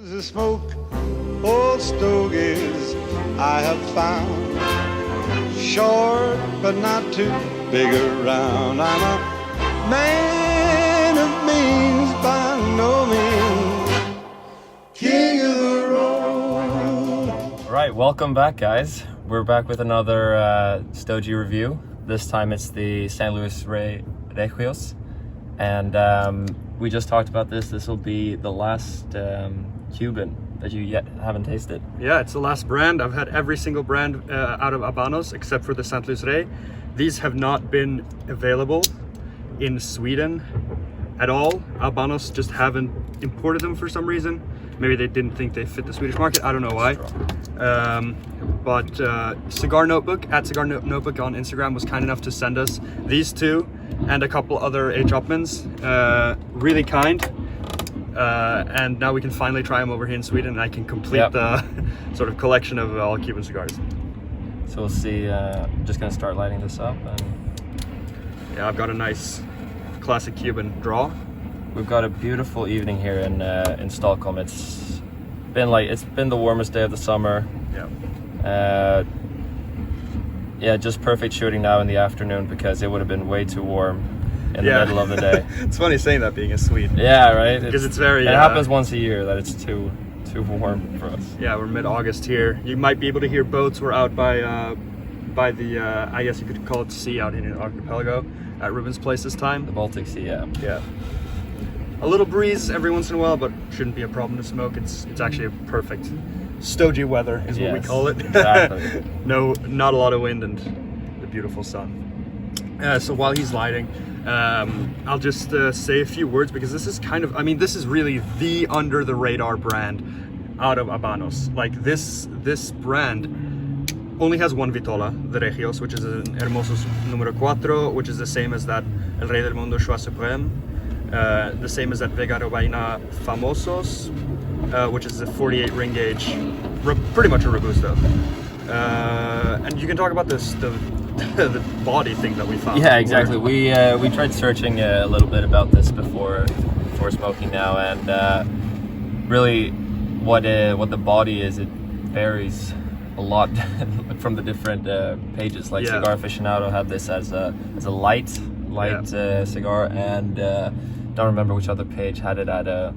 The smoke, old stogies I have found, short but not too big around. I'm a man of means by no means, king of the road. All right, welcome back, guys. We're back with another Stogie review. This time it's the St. Louis Regios, and we just talked about this. This will be the last Cuban that you yet haven't tasted. Yeah, it's the last brand. I've had every single brand out of Habanos except for the St. Louis Rey. These have not been available in Sweden at all. Habanos just haven't imported them for some reason. Maybe they didn't think they fit the Swedish market. I don't know why. But Cigar Notebook, at Cigar Notebook on Instagram, was kind enough to send us these two and a couple other H. Upmans. Really kind. And now we can finally try them over here in Sweden, and I can complete the sort of collection of all Cuban cigars. So we'll see. I'm just gonna start lighting this up, and yeah, I've got a nice classic Cuban draw. we've got a beautiful evening here in Stockholm. It's been the warmest day of the summer. Yeah, just perfect shooting now in the afternoon because it would have been way too warm in the middle of the day. It's funny saying that being a Swede. Yeah, right. Because it's very. It happens once a year that it's too warm for us. Yeah, we're mid-August here. You might be able to hear boats. We're out by the I guess you could call it sea out in an archipelago at Ruben's place this time. The Baltic Sea. Yeah. A little breeze every once in a while, but shouldn't be a problem to smoke. It's actually a perfect stogie weather is what we call it. Exactly. No, not a lot of wind and the beautiful sun. So while he's lighting, I'll just say a few words because this is this is really the under the radar brand out of Habanos. Like this brand only has one Vitola, the Regios, which is an Hermosos numero 4, which is the same as that El Rey del Mundo Choix Supreme, the same as that Vega Robaina Famosos, which is a 48 ring gauge, pretty much a Robusto. And you can talk about the body thing that we found. Yeah, exactly. We tried searching a little bit about this before smoking now, and really what the body is, it varies a lot from the different pages. Like Cigar Aficionado had this as a light cigar, and don't remember which other page had it at a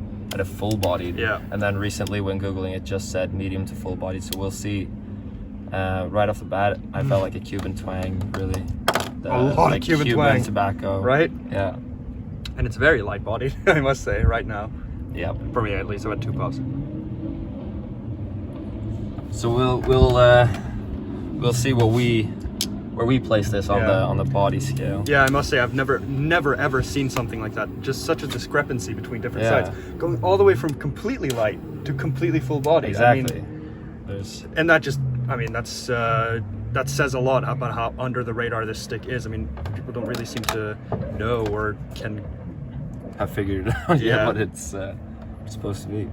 full bodied. Yeah. And then recently when googling it just said medium to full bodied, so we'll see. Right off the bat, I felt like a Cuban twang, really. A lot of Cuban twang. Tobacco. Right? Yeah. And it's very light bodied, I must say, right now. Yeah. For me at least, I went 2 puffs. So we'll see where we place this on the body scale. Yeah, I must say I've never ever seen something like that. Just such a discrepancy between different sides, going all the way from completely light to completely full body. Exactly. And that just, that says a lot about how under the radar this stick is. I mean, people don't really seem to know or can have figured out what it's supposed to be.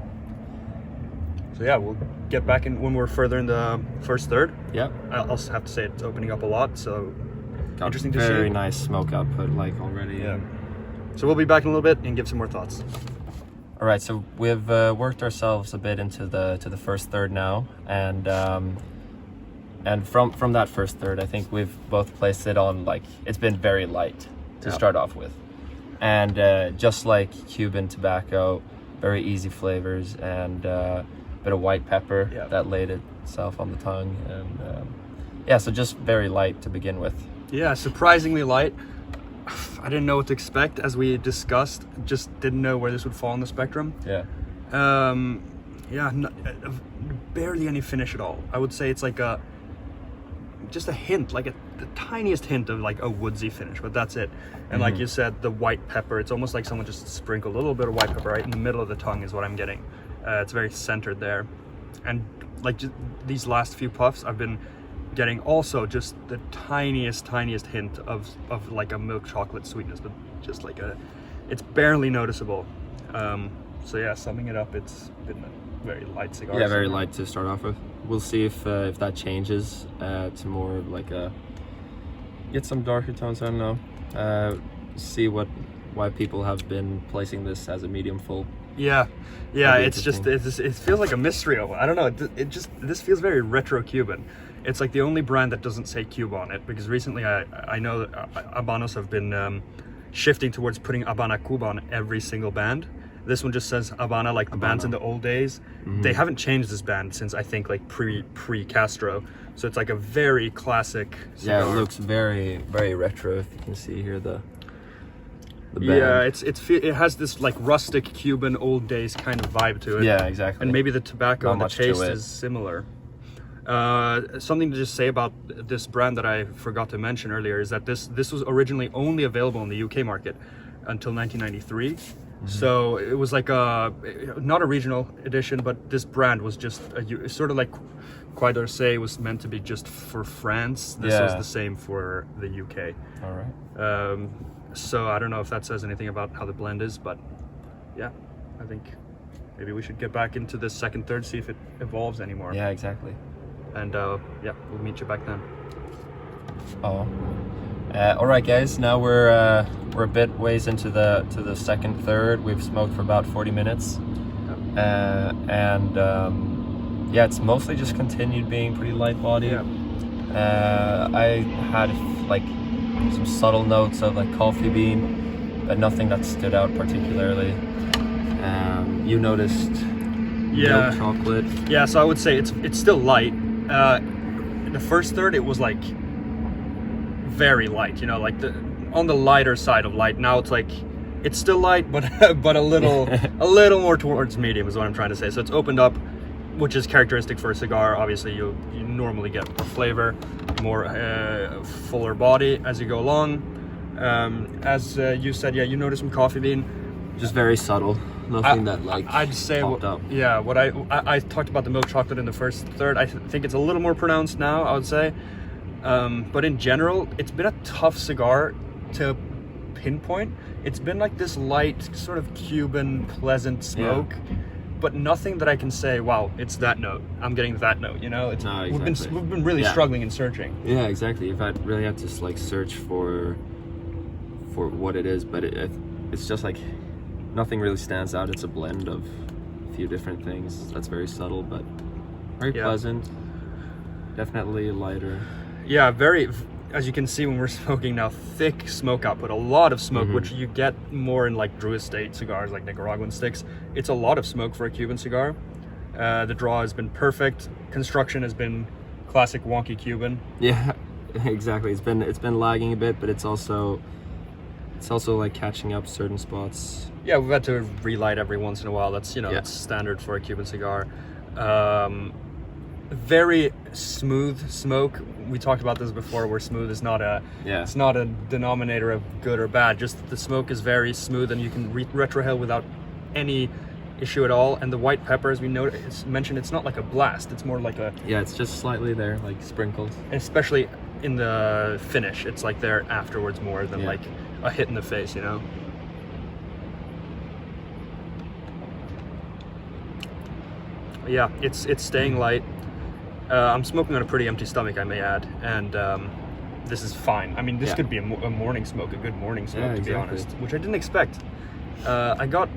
So yeah, we'll get back in when we're further in the first third. Yeah. I also have to say it's opening up a lot, so got interesting to see. Very nice smoke output already. Yeah. So we'll be back in a little bit and give some more thoughts. All right, so we've worked ourselves a bit into the first third now, and from that first third, I think we've both placed it on it's been very light to start off with, and just like Cuban tobacco, very easy flavors and a bit of white pepper that laid itself on the tongue, and so just very light to begin with. Yeah, surprisingly light. I didn't know what to expect, as we discussed. Just didn't know where this would fall on the spectrum. Yeah. Barely any finish at all. I would say it's like just a hint, the tiniest hint of a woodsy finish, but that's it. And like you said, the white pepper, it's almost like someone just sprinkled a little bit of white pepper right in the middle of the tongue is what I'm getting. It's very centered there. And just these last few puffs, I've been getting also just the tiniest hint of a milk chocolate sweetness, but just it's barely noticeable. So yeah, summing it up, it's been a very light cigar. Yeah, very light to start off with. We'll see if that changes to more get some darker tones. I don't know. See why people have been placing this as a medium full. Yeah, That'd be it's just it feels like a mystery. I don't know. This feels very retro Cuban. It's like the only brand that doesn't say Cuba on it, because recently I know that Habanos have been shifting towards putting Habana Cuba on every single band. This one just says Habana, like the bands in the old days. They haven't changed this band since, I think, like pre Castro. So it's like a very classic cigar. Yeah, it looks very, very retro. If you can see here the band. Yeah, it has this like rustic Cuban old days kind of vibe to it. Yeah, exactly. And maybe the tobacco Not and the much to taste it. is similar. Something to just say about this brand that I forgot to mention earlier is that this was originally only available in the UK market until 1993. So it was like not a regional edition, but this brand was just sort of like Croix d'Orsay was meant to be just for France. This was the same for the UK. All right. So I don't know if that says anything about how the blend is, but yeah, I think maybe we should get back into this second, third, see if it evolves anymore. Yeah, exactly. And yeah, we'll meet you back then. Oh. All right, guys. Now we're a bit ways into the second third. We've smoked for about 40 minutes, and yeah, it's mostly just continued being pretty light body. Yeah. I had like some subtle notes of like coffee bean, but nothing that stood out particularly. You noticed milk chocolate. Yeah, so I would say it's still light. In the first third, it was like very light, you know, like on the lighter side of light. Now it's like it's still light, but but a little more towards medium is what I'm trying to say. So it's opened up, which is characteristic for a cigar. Obviously, you normally get more flavor, more fuller body as you go along. As you said, yeah, you noticed some coffee bean. Just very subtle. Nothing that like I'd say popped up. Yeah, what I talked about the milk chocolate in the first third. I think it's a little more pronounced now, I would say. But in general, it's been a tough cigar to pinpoint. It's been like this light, sort of Cuban, pleasant smoke, but nothing that I can say, wow, it's that note. I'm getting that note, you know? No, exactly. We've been really struggling and searching. Yeah, exactly. If I really had to like search for what it is, but it's just like nothing really stands out. It's a blend of a few different things. That's very subtle, but very pleasant. Definitely lighter. Yeah, very, as you can see when we're smoking now, thick smoke output, a lot of smoke, which you get more in like Drew Estate cigars, like Nicaraguan sticks. It's a lot of smoke for a Cuban cigar. The draw has been perfect. Construction has been classic wonky Cuban. Yeah, exactly. It's been lagging a bit, but it's also like catching up certain spots. Yeah, we've had to relight every once in a while. That's, you know, that's standard for a Cuban cigar. Very smooth smoke. We talked about this before, where smooth is not it's not a denominator of good or bad. Just the smoke is very smooth, and you can retrohale without any issue at all. And the white pepper, as we mentioned, it's not like a blast. It's more like a it's just slightly there, like sprinkled. Especially in the finish, it's like there afterwards more than like a hit in the face, you know. Yeah, it's staying light. I'm smoking on a pretty empty stomach, I may add, and this is fine. I mean, this could be a morning smoke, a good morning smoke, to be honest, which I didn't expect. I got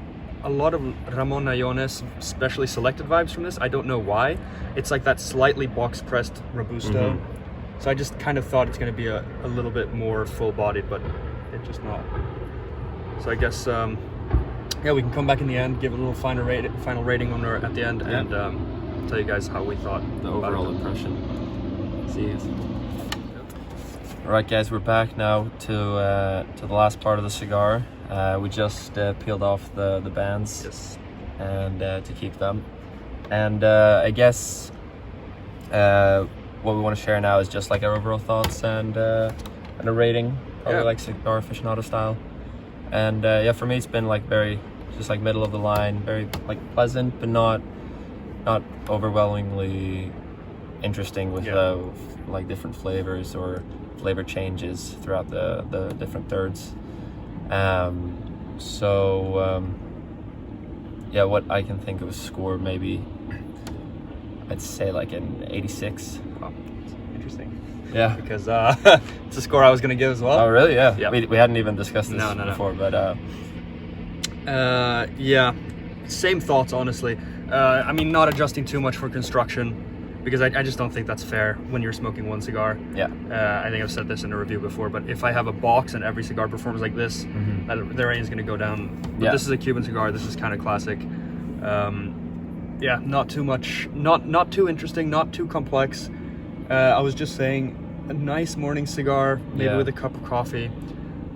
a lot of Ramon Nayones specially selected vibes from this. I don't know why. It's like that slightly box-pressed Robusto. So I just kind of thought it's going to be a little bit more full-bodied, but it's just not. So I guess, we can come back in the end, give a little final rating on her at the end, and tell you guys how we thought. The overall impression. See you. All right, guys, we're back now to the last part of the cigar. We just peeled off the bands, and to keep them. And I guess what we want to share now is just like our overall thoughts and a rating, probably like cigar aficionado style. And for me, it's been like very just like middle of the line, very like pleasant, but not overwhelmingly interesting with like different flavors or flavor changes throughout the different thirds. What I can think of a score, maybe I'd say like an 86. Oh, interesting. Yeah, because it's a score I was gonna give as well. Oh really? Yeah. We hadn't even discussed this before, but same thoughts, honestly. I mean, not adjusting too much for construction, because I just don't think that's fair when you're smoking one cigar. Yeah. I think I've said this in a review before, but if I have a box and every cigar performs like this, the range is going to go down. But this is a Cuban cigar. This is kind of classic. Yeah, not too much, not too interesting, not too complex. I was just saying, a nice morning cigar, maybe with a cup of coffee.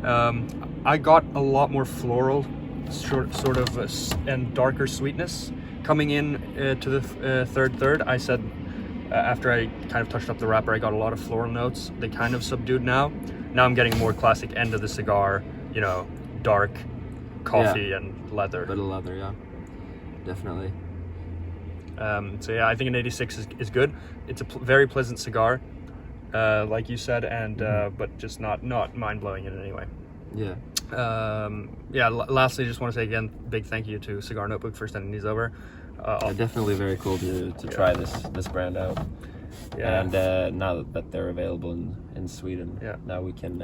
I got a lot more floral, sort of, and darker sweetness coming in to the third. I said, after I kind of touched up the wrapper, I got a lot of floral notes. They kind of subdued now. Now I'm getting more classic end of the cigar, you know, dark coffee and leather. Bit of leather, yeah, definitely. So yeah, I think an 86 is good. It's a very pleasant cigar, like you said, and but just not mind-blowing in any way. Yeah. Lastly, just want to say again, big thank you to Cigar Notebook for sending these over. Definitely very cool to try this brand out. Yeah. And now that they're available in Sweden, now we can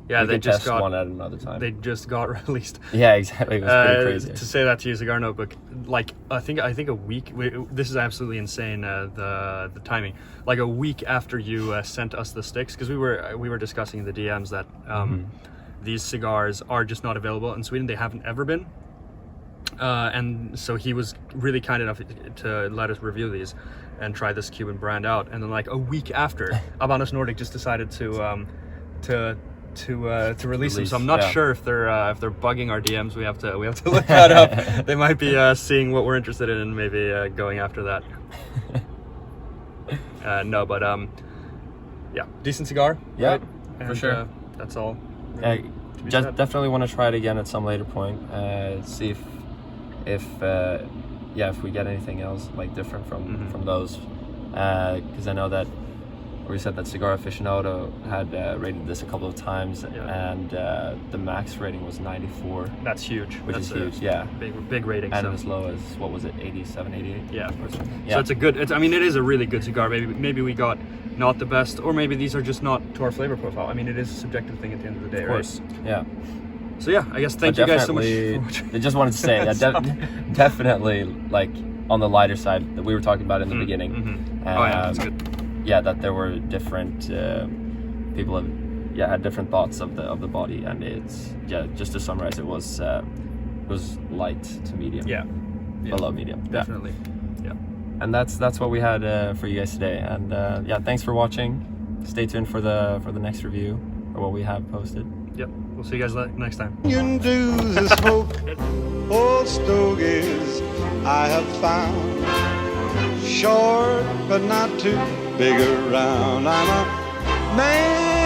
they just test one at another time. They just got released. Yeah, exactly. It was pretty crazy. To say that to you, Cigar Notebook, like I think a week. This is absolutely insane. The timing, like a week after you sent us the sticks, because we were discussing in the DMs that these cigars are just not available in Sweden. They haven't ever been. And so he was really kind enough to let us review these and try this Cuban brand out. And then like a week after, Habanos Nordic just decided to release them. So I'm not sure if they're bugging our DMs. We have to look that up. They might be seeing what we're interested in and maybe going after that. Decent cigar. Yeah, right? for sure. That's all. Just definitely want to try it again at some later point. See if we get anything else like different from those, because I know that we said that Cigar Aficionado had rated this a couple of times, and the max rating was 94. That's huge. That's huge. Yeah, big rating. And as low as, what was it, 87, 88? Yeah. So it's a good. I mean, it is a really good cigar. Maybe we got not the best, or maybe these are just not to our flavor profile. I mean, it is a subjective thing at the end of the day, of course. Right? Yeah. So yeah, I guess thank you guys so much. I just wanted to say that definitely, like, on the lighter side that we were talking about in the beginning. That's good. Yeah, that there were different people had different thoughts of the body, and it's just to summarize, it was light to medium. Below medium. Definitely. Yeah. And that's what we had for you guys today. And thanks for watching. Stay tuned for the next review or what we have posted. Yep. We'll see you guys next time. Union dues and smoke old stogies I have found, short but not too big around. I'm a man